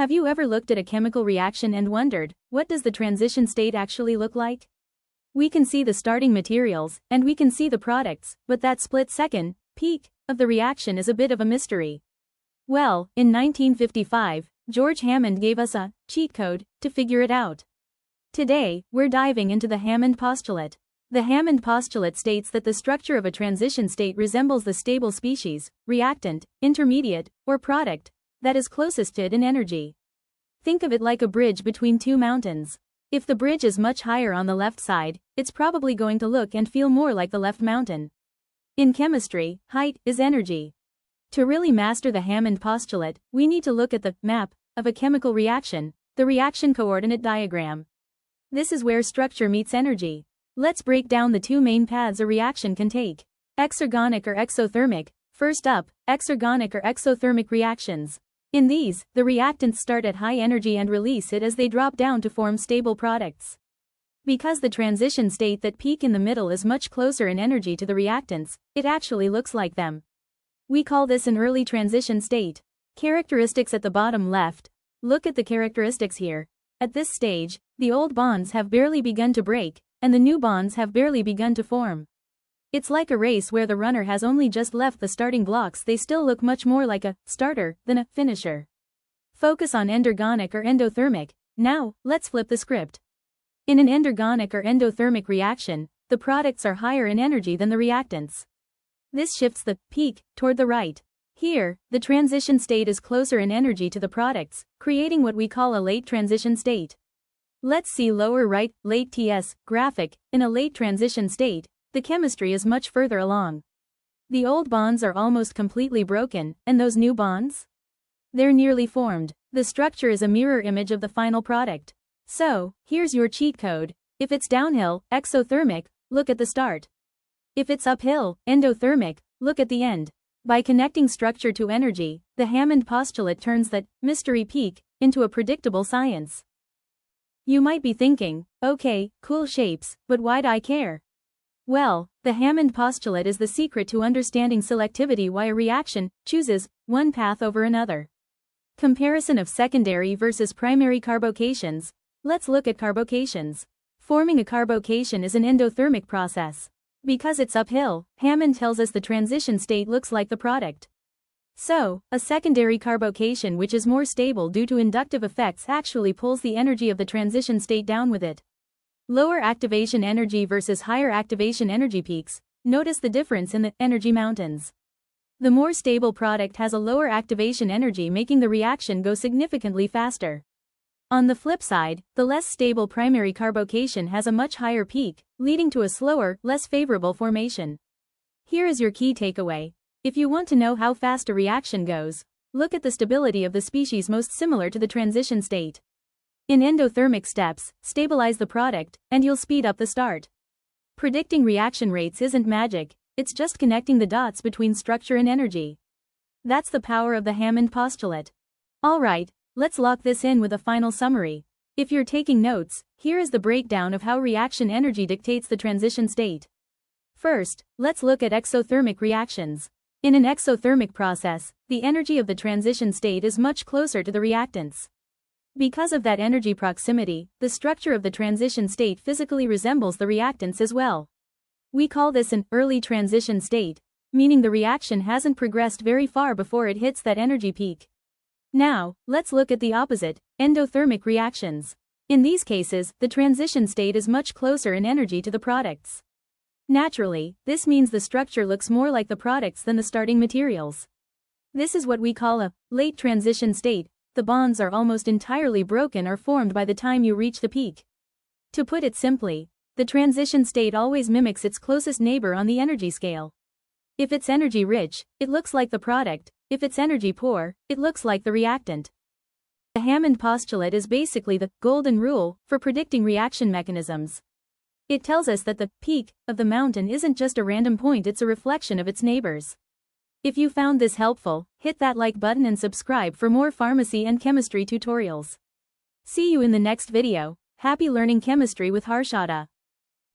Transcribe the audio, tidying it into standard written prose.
Have you ever looked at a chemical reaction and wondered, what does the transition state actually look like? We can see the starting materials, and we can see the products, but that split-second peak of the reaction is a bit of a mystery. Well, in 1955, George Hammond gave us a cheat code to figure it out. Today, we're diving into the Hammond Postulate. The Hammond Postulate states that the structure of a transition state resembles the stable species, reactant, intermediate, or product that is closest to it in energy. Think of it like a bridge between two mountains. If the bridge is much higher on the left side, it's probably going to look and feel more like the left mountain. In chemistry, height is energy. To really master the Hammond Postulate, we need to look at the map of a chemical reaction, the reaction coordinate diagram. This is where structure meets energy. Let's break down the two main paths a reaction can take. Exergonic or exothermic. First up, exergonic or exothermic reactions. In these, the reactants start at high energy and release it as they drop down to form stable products. Because the transition state that peak in the middle is much closer in energy to the reactants, it actually looks like them. We call this an early transition state. Characteristics at the bottom left. Look at the characteristics here. At this stage, the old bonds have barely begun to break, and the new bonds have barely begun to form. It's like a race where the runner has only just left the starting blocks. They still look much more like a starter than a finisher. Focus on endergonic or endothermic. Now, let's flip the script. In an endergonic or endothermic reaction, the products are higher in energy than the reactants. This shifts the peak toward the right. Here, the transition state is closer in energy to the products, creating what we call a late transition state. Let's see lower right, late TS, graphic. In a late transition state, the chemistry is much further along. The old bonds are almost completely broken, and those new bonds? They're nearly formed. The structure is a mirror image of the final product. So, here's your cheat code. If it's downhill, exothermic, look at the start. If it's uphill, endothermic, look at the end. By connecting structure to energy, the Hammond Postulate turns that mystery peak into a predictable science. You might be thinking, okay, cool shapes, but why'd I care? Well, the Hammond Postulate is the secret to understanding selectivity, why a reaction chooses one path over another. Comparison of secondary versus primary carbocations. Let's look at carbocations. Forming a carbocation is an endothermic process. Because it's uphill, Hammond tells us the transition state looks like the product. So, a secondary carbocation, which is more stable due to inductive effects, actually pulls the energy of the transition state down with it. Lower activation energy versus higher activation energy peaks. Notice the difference in the energy mountains. The more stable product has a lower activation energy, making the reaction go significantly faster. On the flip side, the less stable primary carbocation has a much higher peak, leading to a slower, less favorable formation. Here is your key takeaway. If you want to know how fast a reaction goes, look at the stability of the species most similar to the transition state. In endothermic steps, stabilize the product, and you'll speed up the start. Predicting reaction rates isn't magic, it's just connecting the dots between structure and energy. That's the power of the Hammond Postulate. Alright, let's lock this in with a final summary. If you're taking notes, here is the breakdown of how reaction energy dictates the transition state. First, let's look at exothermic reactions. In an exothermic process, the energy of the transition state is much closer to the reactants. Because of that energy proximity, the structure of the transition state physically resembles the reactants as well. We call this an early transition state, meaning the reaction hasn't progressed very far before it hits that energy peak. Now, let's look at the opposite, endothermic reactions. In these cases, the transition state is much closer in energy to the products. Naturally, this means the structure looks more like the products than the starting materials. This is what we call a late transition state. The bonds are almost entirely broken or formed by the time you reach the peak. To put it simply, the transition state always mimics its closest neighbor on the energy scale. If it's energy rich, it looks like the product. If it's energy poor, it looks like the reactant. The Hammond Postulate is basically the golden rule for predicting reaction mechanisms. It tells us that the peak of the mountain isn't just a random point, it's a reflection of its neighbors. If you found this helpful, hit that like button and subscribe for more pharmacy and chemistry tutorials. See you in the next video. Happy learning chemistry with Harshada.